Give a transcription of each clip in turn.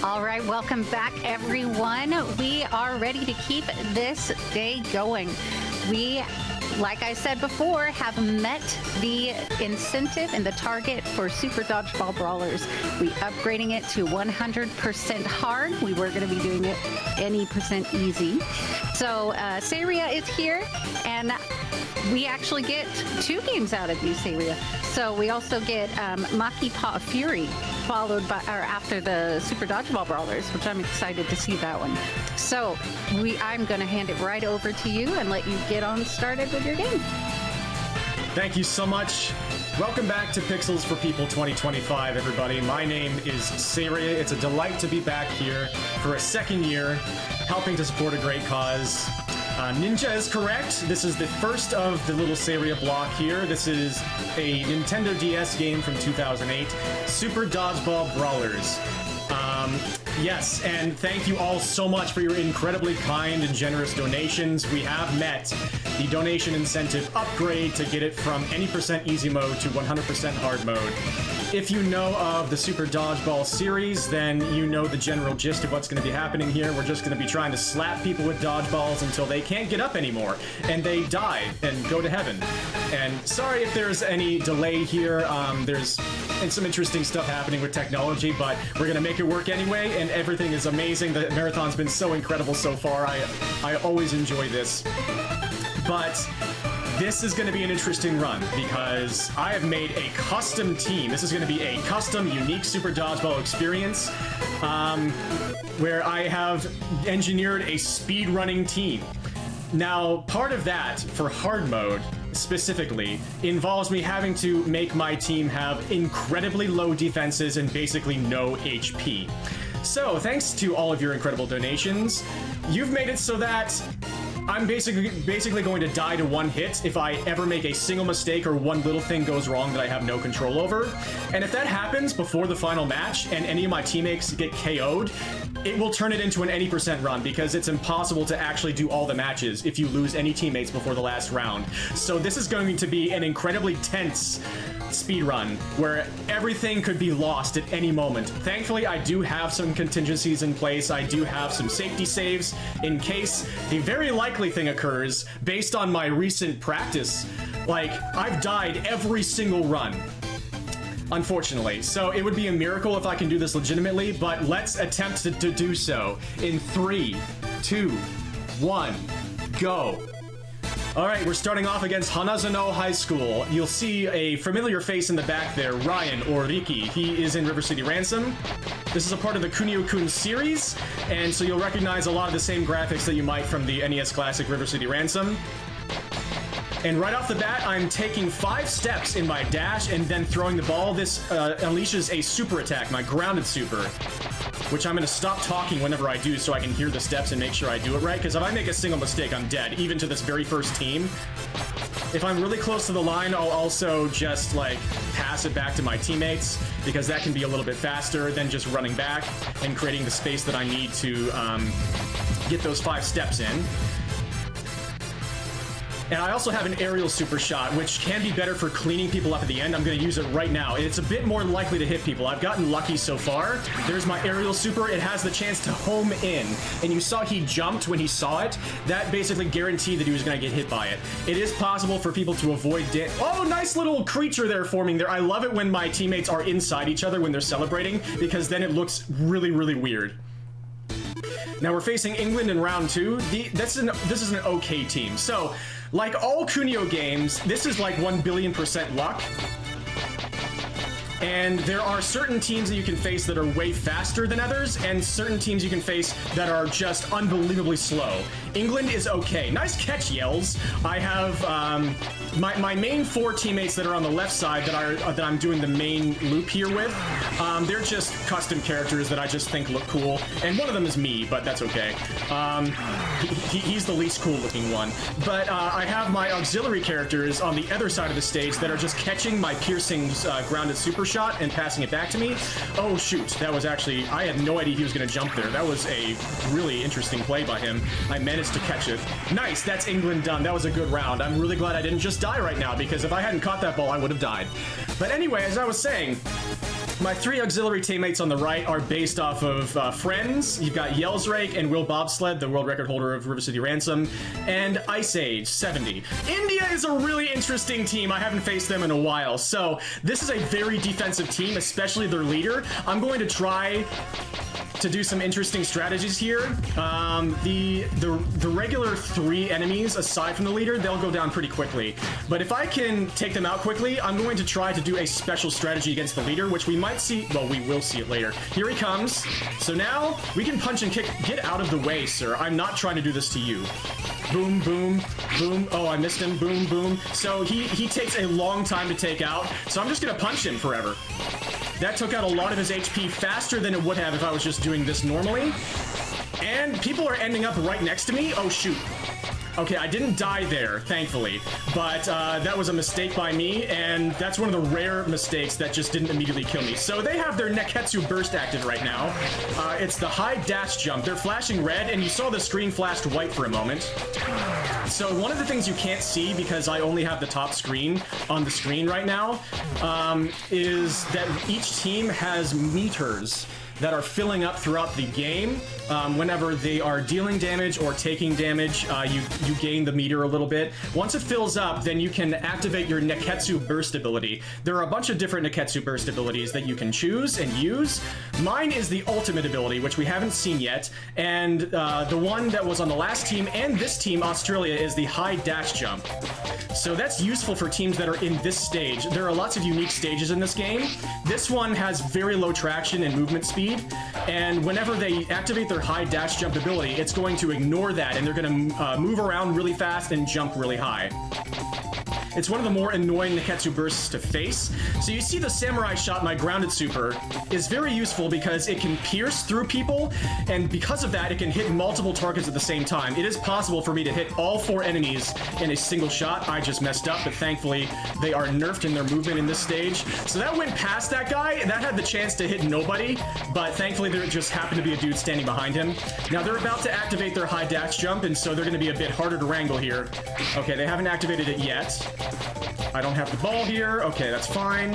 All right, welcome back, everyone. We are ready to keep this day going. We, like I said before, have met the incentive and the target for Super Dodgeball Brawlers. We upgrading it to 100% hard. We were going to be doing it any percent easy. So Saria is here, and we actually get 2 games out of you, Saria. So we also get Maki Paw Fury, followed by or after the Super Dodgeball Brawlers, which I'm excited to see that one. So I'm going to hand it right over to you and let you get on started with your game. Thank you so much. Welcome back to Pixels for People 2025, everybody. My name is Saria. It's a delight to be back here for a second year, helping to support a great cause. Ninja is correct. This is the first of the little Saria block here. This is a Nintendo DS game from 2008, Super Dodgeball Brawlers. Yes, and thank you all so much for your incredibly kind and generous donations. We have met the donation incentive upgrade to get it from any percent easy mode to 100% hard mode. If you know of the Super Dodgeball series, then you know the general gist of what's going to be happening here. We're just going to be trying to slap people with dodgeballs until they can't get up anymore, and they die and go to heaven. And sorry if there's any delay here. There's some interesting stuff happening with technology, but we're going to make it work anyway, and everything is amazing. The marathon's been so incredible so far. I always enjoy this. But this is going to be an interesting run because I have made a custom team. This is going to be a custom, unique Super Dodgeball experience where I have engineered a speedrunning team. Now, part of that for hard mode specifically involves me having to make my team have incredibly low defenses and basically no HP. So, thanks to all of your incredible donations, you've made it so that I'm basically going to die to one hit if I ever make a single mistake or one little thing goes wrong that I have no control over. And if that happens before the final match and any of my teammates get KO'd, it will turn it into an any percent run because it's impossible to actually do all the matches if you lose any teammates before the last round. So this is going to be an incredibly tense speedrun where everything could be lost at any moment. Thankfully, I do have some contingencies in place. I do have some safety saves in case the very likely thing occurs based on my recent practice. Like, I've died every single run, unfortunately. So it would be a miracle if I can do this legitimately, but let's attempt to do so in 3, 2, 1, go. All right, we're starting off against Hanazono High School. You'll see a familiar face in the back there, Ryan, or Riki. He is in River City Ransom. This is a part of the Kunio-kun series, and so you'll recognize a lot of the same graphics that you might from the NES classic River City Ransom. And right off the bat, I'm taking 5 steps in my dash and then throwing the ball. This unleashes a super attack, my grounded super, which I'm going to stop talking whenever I do so I can hear the steps and make sure I do it right, because if I make a single mistake, I'm dead, even to this very first team. If I'm really close to the line, I'll also just, like, pass it back to my teammates, because that can be a little bit faster than just running back and creating the space that I need to get those 5 steps in. And I also have an aerial super shot, which can be better for cleaning people up at the end. I'm going to use it right now. It's a bit more likely to hit people. I've gotten lucky so far. There's my aerial super. It has the chance to home in. And you saw he jumped when he saw it. That basically guaranteed that he was going to get hit by it. It is possible for people to avoid Oh, nice little creature there forming there. I love it when my teammates are inside each other when they're celebrating, because then it looks really, really weird. Now we're facing England in round 2. This is an okay team. So, like all Kunio games, this is like 1,000,000,000% luck. And there are certain teams that you can face that are way faster than others, and certain teams you can face that are just unbelievably slow. England is okay. Nice catch, Yells. I have my main 4 teammates that are on the left side that I'm doing the main loop here with. They're just custom characters that I just think look cool, and one of them is me, but that's okay. He's the least cool looking one. But I have my auxiliary characters on the other side of the stage that are just catching my piercing's grounded super shot and passing it back to me. Oh shoot, that was actually, I had no idea he was going to jump there. That was a really interesting play by him. I managed to catch it. Nice, that's England done. That was a good round. I'm really glad I didn't just die right now, because if I hadn't caught that ball, I would have died. But anyway, as I was saying, My 3 auxiliary teammates on the right are based off of Friends. You've got Yellsrake and Will Bobsled, the world record holder of River City Ransom, and Ice Age 70. India is a really interesting team. I haven't faced them in a while. So this is a very defensive team, especially their leader. I'm going to try to do some interesting strategies here. The regular 3 enemies, aside from the leader, they'll go down pretty quickly. But if I can take them out quickly, I'm going to try to do a special strategy against the leader, which we might see. Well, we will see it later. Here he comes. So now we can punch and kick. Get out of the way, sir. I'm not trying to do this to you. Boom, boom, boom. Oh, I missed him. Boom, boom. So he takes a long time to take out. So I'm just gonna punch him forever. That took out a lot of his HP faster than it would have if I was just doing this normally. And people are ending up right next to me. Oh, shoot. Okay, I didn't die there, thankfully, but that was a mistake by me, and that's one of the rare mistakes that just didn't immediately kill me. So they have their Neketsu Burst active right now. It's the high dash jump. They're flashing red, and you saw the screen flashed white for a moment. So one of the things you can't see, because I only have the top screen on the screen right now, is that each team has meters that are filling up throughout the game. Whenever they are dealing damage or taking damage, you gain the meter a little bit. Once it fills up, then you can activate your Neketsu Burst ability. There are a bunch of different Neketsu Burst abilities that you can choose and use. Mine is the ultimate ability, which we haven't seen yet, and the one that was on the last team and this team, Australia, is the high dash jump. So that's useful for teams that are in this stage. There are lots of unique stages in this game. This one has very low traction and movement speed, and whenever they activate their high dash jump ability, it's going to ignore that, and they're going to move around really fast and jump really high. It's one of the more annoying Neketsu bursts to face. So you see the Samurai Shot, my grounded super, is very useful because it can pierce through people, and because of that, it can hit multiple targets at the same time. It is possible for me to hit all 4 enemies in a single shot. I just messed up, but thankfully they are nerfed in their movement in this stage. So that went past that guy. That had the chance to hit nobody, but thankfully there just happened to be a dude standing behind him. Now they're about to activate their high dash jump, and so they're going to be a bit harder to wrangle here. Okay, they haven't activated it yet. I don't have the ball here. Okay, that's fine.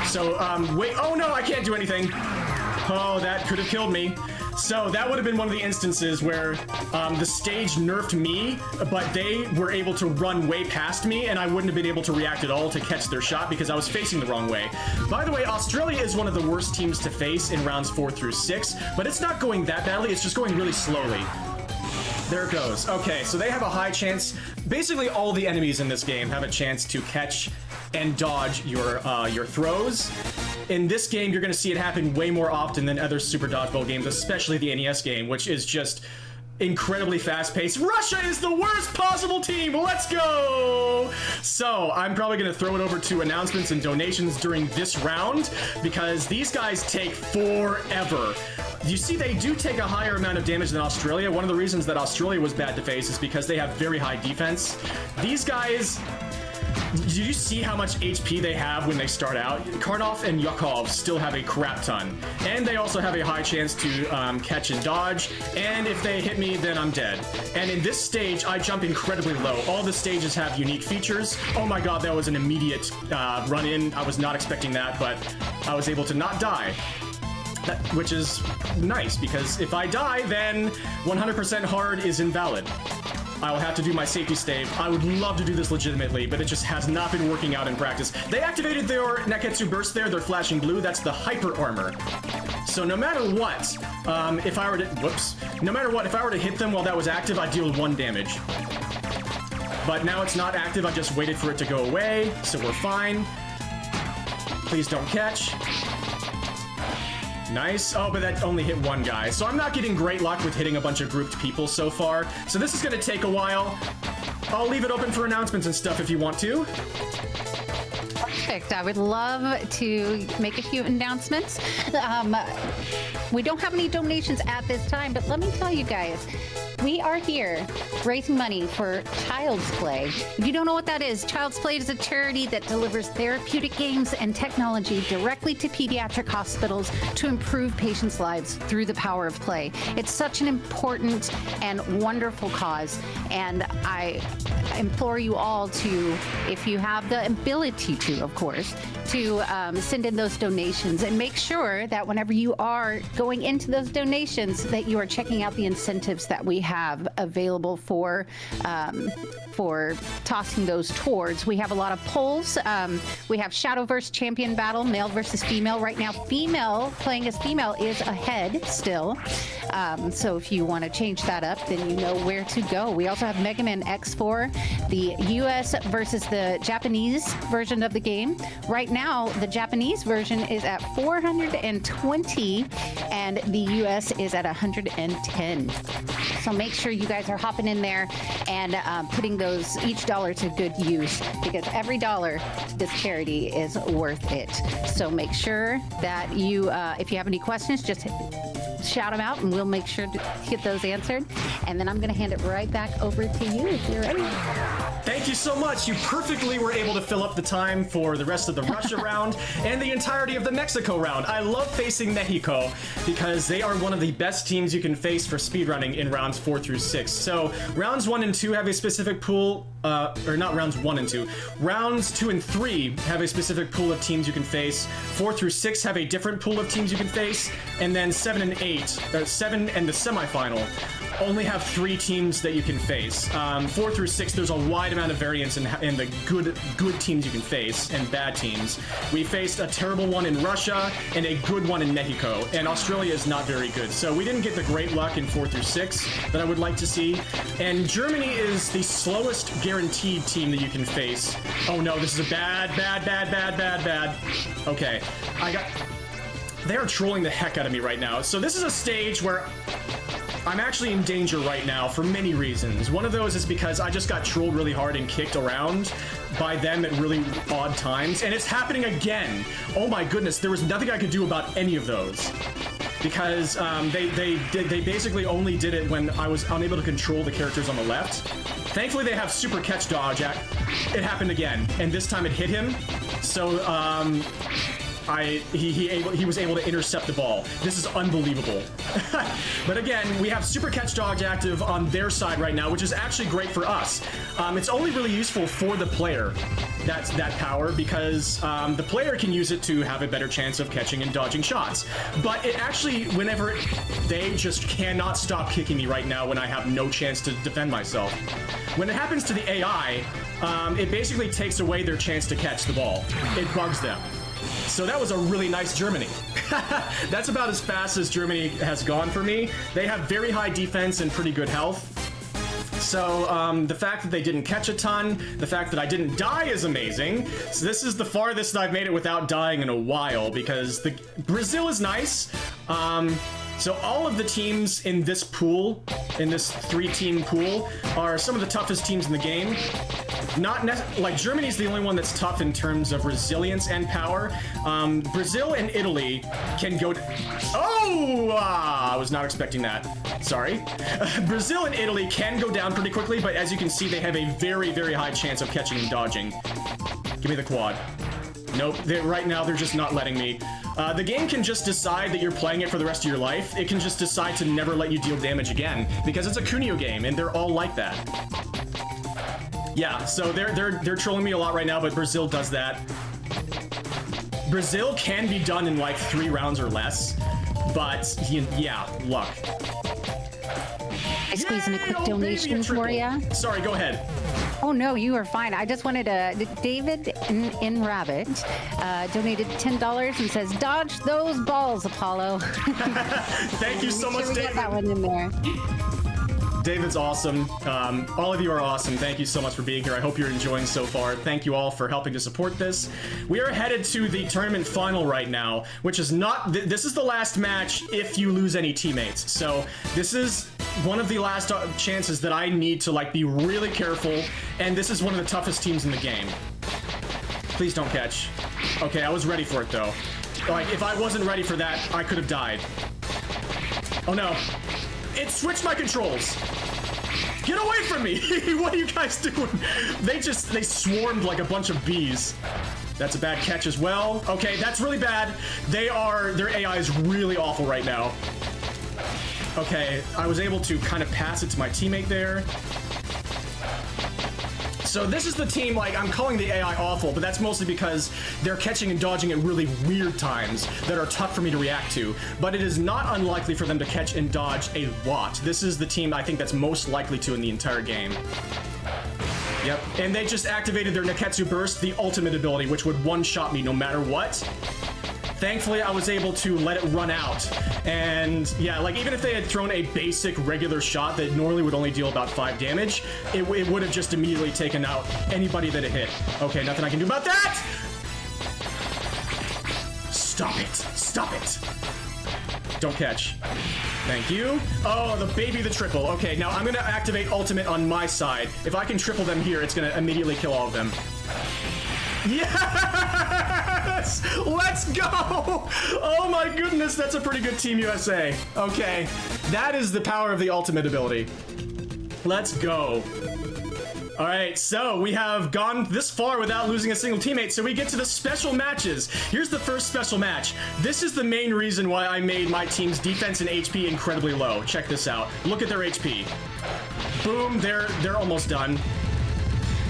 So, wait. Oh, no, I can't do anything. Oh, that could have killed me. So that would have been one of the instances where the stage nerfed me, but they were able to run way past me, and I wouldn't have been able to react at all to catch their shot because I was facing the wrong way. By the way, Australia is one of the worst teams to face in rounds 4 through 6, but it's not going that badly. It's just going really slowly. There it goes. Okay, so they have a high chance. Basically, all the enemies in this game have a chance to catch and dodge your throws. In this game, you're going to see it happen way more often than other Super Dodgeball games, especially the NES game, which is just incredibly fast-paced. Russia is the worst possible team! Let's go! So, I'm probably going to throw it over to announcements and donations during this round, because these guys take forever. You see, they do take a higher amount of damage than Australia. One of the reasons that Australia was bad to face is because they have very high defense. These guys... Did you see how much HP they have when they start out? Karnov and Yakov still have a crap ton. And they also have a high chance to catch and dodge. And if they hit me, then I'm dead. And in this stage, I jump incredibly low. All the stages have unique features. Oh my god, that was an immediate run-in. I was not expecting that, but I was able to not die. Which is nice, because if I die, then 100% hard is invalid. I will have to do my safety stave. I would love to do this legitimately, but it just has not been working out in practice. They activated their Neketsu Burst there. They're flashing blue. That's the Hyper Armor. So no matter what, if I were to... Whoops. No matter what, if I were to hit them while that was active, I'd deal 1 damage. But now it's not active. I just waited for it to go away, so we're fine. Please don't catch. Nice. Oh, but that only hit 1 guy. So I'm not getting great luck with hitting a bunch of grouped people so far. So this is going to take a while. I'll leave it open for announcements and stuff if you want to. Perfect. I would love to make a few announcements. We don't have any donations at this time, but let me tell you guys, we are here raising money for Child's Play. If you don't know what that is, Child's Play is a charity that delivers therapeutic games and technology directly to pediatric hospitals to improve patients' lives through the power of play. It's such an important and wonderful cause, and I implore you all to, if you have the ability to, of course, course, to send in those donations, and make sure that whenever you are going into those donations that you are checking out the incentives that we have available for tossing those towards. We have a lot of polls. We have Shadowverse Champion Battle, male versus female. Right now, female playing as female is ahead still. So if you want to change that up, then you know where to go. We also have Mega Man X4, the US versus the Japanese version of the game. Right now, the Japanese version is at 420 and the US is at 110. So make sure you guys are hopping in there and putting those each dollar to good use, because every dollar to this charity is worth it. So make sure that you, if you have any questions, just shout them out and we'll make sure to get those answered. And then I'm going to hand it right back over to you if you're ready. Thank you so much. You perfectly were able to fill up the time for the rest of the Russia round and the entirety of the Mexico round. I love facing Mexico because they are one of the best teams you can face for speedrunning in rounds 4 through 6. So rounds 1 and 2 have a specific pool, or not rounds 1 and 2. Rounds 2 and 3 have a specific pool of teams you can face. 4 through 6 have a different pool of teams you can face. And then 7 and 8, 7 and the semifinal only have 3 teams that you can face. 4 through 6, there's a wide amount of variance in the good teams you can face and bad teams. We faced a terrible one in Russia and a good one in Mexico, and Australia is not very good. So we didn't get the great luck in 4 through 6 that I would like to see. And Germany is the slowest guaranteed team that you can face. Oh no, this is a bad. Okay, they are trolling the heck out of me right now. So this is a stage where I'm actually in danger right now for many reasons. One of those is because I just got trolled really hard and kicked around by them at really odd times, and it's happening again. Oh my goodness, there was nothing I could do about any of those. Because they basically only did it when I was unable to control the characters on the left. Thankfully, they have super catch dodge. It happened again, and this time it hit him. So he was able to intercept the ball. This is unbelievable. But again, we have super catch dodge active on their side right now, which is actually great for us. It's only really useful for the player, that power, because the player can use it to have a better chance of catching and dodging shots. But it actually, whenever they just cannot stop kicking me right now when I have no chance to defend myself. When it happens to the AI, it basically takes away their chance to catch the ball. It bugs them. So that was a really nice Germany. That's about as fast as Germany has gone for me. They have very high defense and pretty good health. So the fact that they didn't catch a ton, the fact that I didn't die is amazing. So this is the farthest I've made it without dying in a while, because Brazil is nice. So all of the teams in this pool, in this 3-team pool, are some of the toughest teams in the game. Like Germany's the only one that's tough in terms of resilience and power. Brazil and Italy can go. I was not expecting that. Sorry. Brazil and Italy can go down pretty quickly, but as you can see, they have a very, very high chance of catching and dodging. Give me the quad. Nope. Right now, they're just not letting me. The game can just decide that you're playing it for the rest of your life. It can just decide to never let you deal damage again, because it's a Kunio game, and they're all like that. Yeah, so they're trolling me a lot right now, but Brazil does that. Brazil can be done in like 3 rounds or less, but yeah, luck. I squeeze in a quick donation for you. Sorry, go ahead. Oh no, you are fine. I just wanted to. David in Rabbit donated $10 and says, "Dodge those balls, Apollo." Thank you so much, David. David. Get that one in there. David's awesome. All of you are awesome. Thank you so much for being here. I hope you're enjoying so far. Thank you all for helping to support this. We are headed to the tournament final right now, which is not. This is the last match if you lose any teammates. So this is one of the last chances that I need to like be really careful. And this is one of the toughest teams in the game. Please don't catch. Okay, I was ready for it though. Like if I wasn't ready for that, I could have died. Oh no. It switched my controls. Get away from me! What are you guys doing? They swarmed like a bunch of bees. That's a bad catch as well. Okay, that's really bad. Their AI is really awful right now. Okay, I was able to kind of pass it to my teammate there. So this is the team, like, I'm calling the AI awful, but that's mostly because they're catching and dodging at really weird times that are tough for me to react to. But it is not unlikely for them to catch and dodge a lot. This is the team I think that's most likely to in the entire game. Yep, and they just activated their Neketsu Burst, the ultimate ability, which would one-shot me no matter what. Thankfully, I was able to let it run out. And yeah, like even if they had thrown a basic regular shot that normally would only deal about 5 damage, it would have just immediately taken out anybody that it hit. Okay, nothing I can do about that! Stop it! Stop it! Don't catch. Thank you. Oh, the baby the triple. Okay, now I'm gonna activate ultimate on my side. If I can triple them here, it's gonna immediately kill all of them. Yes! Let's go! Oh my goodness, that's a pretty good Team USA. Okay, that is the power of the ultimate ability. Let's go. All right, so we have gone this far without losing a single teammate, so we get to the special matches. Here's the first special match. This is the main reason why I made my team's defense and HP incredibly low. Check this out. Look at their HP. Boom, they're almost done.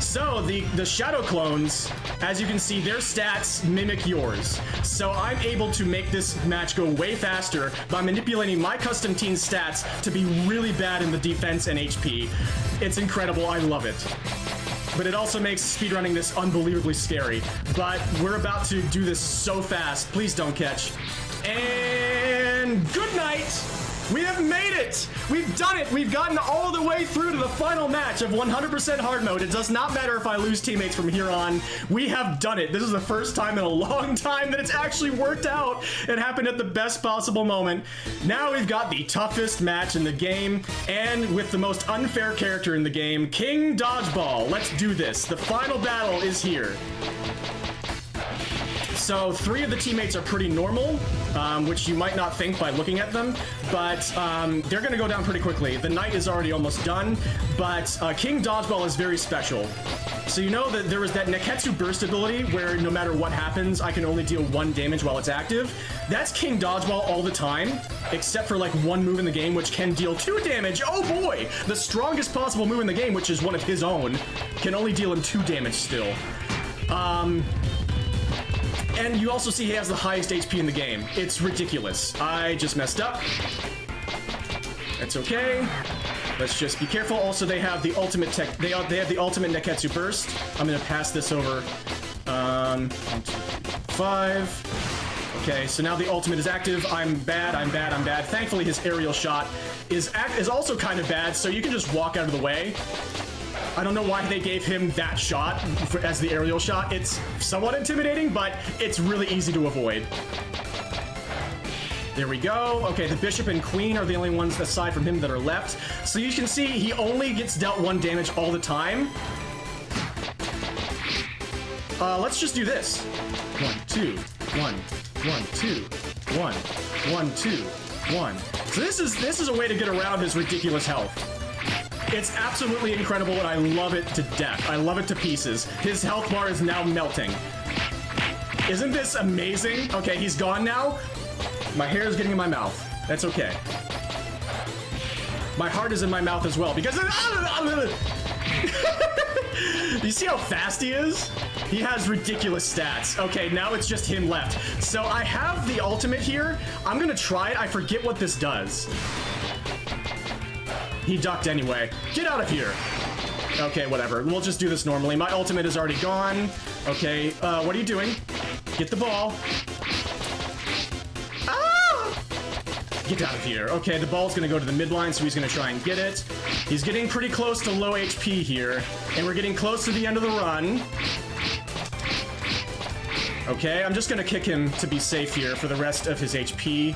So the Shadow Clones, as you can see, their stats mimic yours. So I'm able to make this match go way faster by manipulating my custom team's stats to be really bad in the defense and HP. It's incredible, I love it. But it also makes speedrunning this unbelievably scary. But we're about to do this so fast. Please don't catch. And good night! We have made it! We've done it! We've gotten all the way through to the final match of 100% hard mode. It does not matter if I lose teammates from here on. We have done it. This is the first time in a long time that it's actually worked out. It happened at the best possible moment. Now we've got the toughest match in the game, and with the most unfair character in the game, King Dodgeball. Let's do this. The final battle is here. So 3 of the teammates are pretty normal, which you might not think by looking at them, but they're going to go down pretty quickly. The knight is already almost done, but King Dodgeball is very special. So you know that there was that Neketsu Burst ability where no matter what happens, I can only deal 1 damage while it's active. That's King Dodgeball all the time, except for like 1 move in the game, which can deal 2 damage. Oh boy! The strongest possible move in the game, which is one of his own, can only deal him 2 damage still. And you also see he has the highest HP in the game. It's ridiculous. I just messed up. That's okay. Let's just be careful. Also, they have the ultimate tech. They have the ultimate Neketsu Burst. I'm gonna pass this over. 1, 2, 5. Okay, so now the ultimate is active. I'm bad. I'm bad. I'm bad. Thankfully, his aerial shot is also kind of bad. So you can just walk out of the way. I don't know why they gave him that shot as the aerial shot. It's somewhat intimidating, but it's really easy to avoid. There we go. Okay, the bishop and queen are the only ones aside from him that are left. So you can see he only gets dealt 1 damage all the time. Let's just do this. 1, 2, 1, 1, 2, 1, 1, 2, 1. So this is a way to get around his ridiculous health. It's absolutely incredible, and I love it to death. I love it to pieces. His health bar is now melting. Isn't this amazing? Okay, he's gone now. My hair is getting in my mouth. That's okay. My heart is in my mouth as well, because... You see how fast he is? He has ridiculous stats. Okay, now it's just him left. So I have the ultimate here. I'm gonna try it. I forget what this does. He ducked anyway. Get out of here. Okay, whatever. We'll just do this normally. My ultimate is already gone. Okay, what are you doing? Get the ball. Ah! Get out of here. Okay, the ball's gonna go to the midline, so he's gonna try and get it. He's getting pretty close to low HP here, and we're getting close to the end of the run. Okay, I'm just gonna kick him to be safe here for the rest of his HP.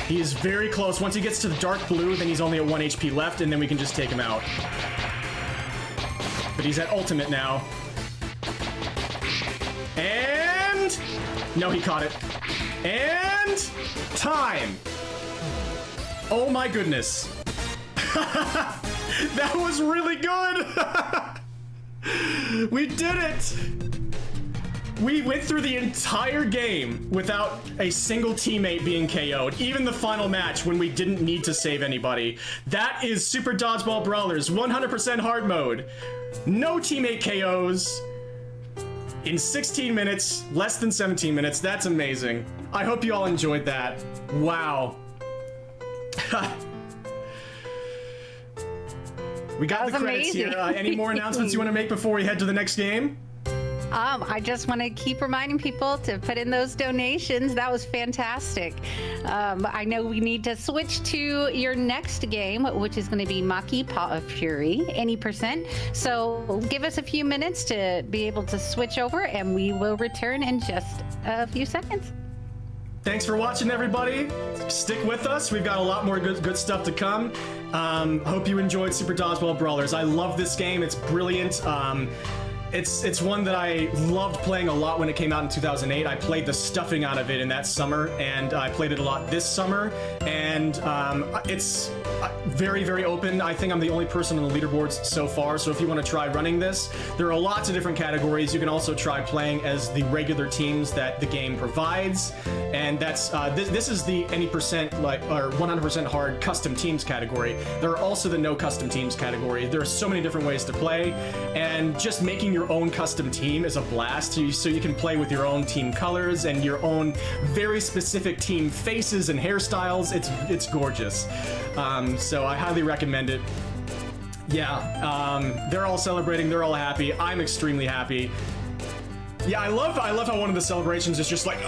He is very close. Once he gets to the dark blue, then he's only at 1 HP left, and then we can just take him out. But he's at ultimate now. And... no, he caught it. And... time! Oh my goodness. That was really good! We did it! We went through the entire game without a single teammate being KO'd, even the final match when we didn't need to save anybody. That is Super Dodgeball Brawlers, 100% hard mode. no teammate KOs in 16 minutes, less than 17 minutes. That's amazing. I hope you all enjoyed that. Wow. We got the credits amazing. here. Any more announcements you want to make before we head to the next game? I just want to keep reminding people to put in those donations. That was fantastic. I know we need to switch to your next game, which is going to be Maki Paw of Fury, any percent. So give us a few minutes to be able to switch over, and we will return in just a few seconds. Thanks for watching, everybody. Stick with us. We've got a lot more good stuff to come. Hope you enjoyed Super Dodgeball Brawlers. I love this game. It's brilliant. It's one that I loved playing a lot when it came out in 2008. I played the stuffing out of it in that summer, and I played it a lot this summer. And it's very, very open. I think I'm the only person on the leaderboards so far. So if you want to try running this, there are lots of different categories. You can also try playing as the regular teams that the game provides. And that's this is the any percent or 100% hard custom teams category. There are also the no custom teams category. There are so many different ways to play, and just making your own custom team is a blast. So you can play with your own team colors and your own very specific team faces and hairstyles. It's gorgeous. So I highly recommend it. Yeah, they're all celebrating. They're all happy. I'm extremely happy. Yeah, I love how one of the celebrations is just like,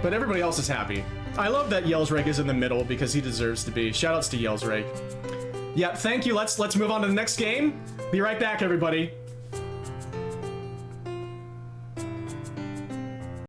but everybody else is happy. I love that Yellsrake is in the middle because he deserves to be. Shoutouts to Yellsrake. Yeah, thank you. Let's move on to the next game. Be right back, everybody.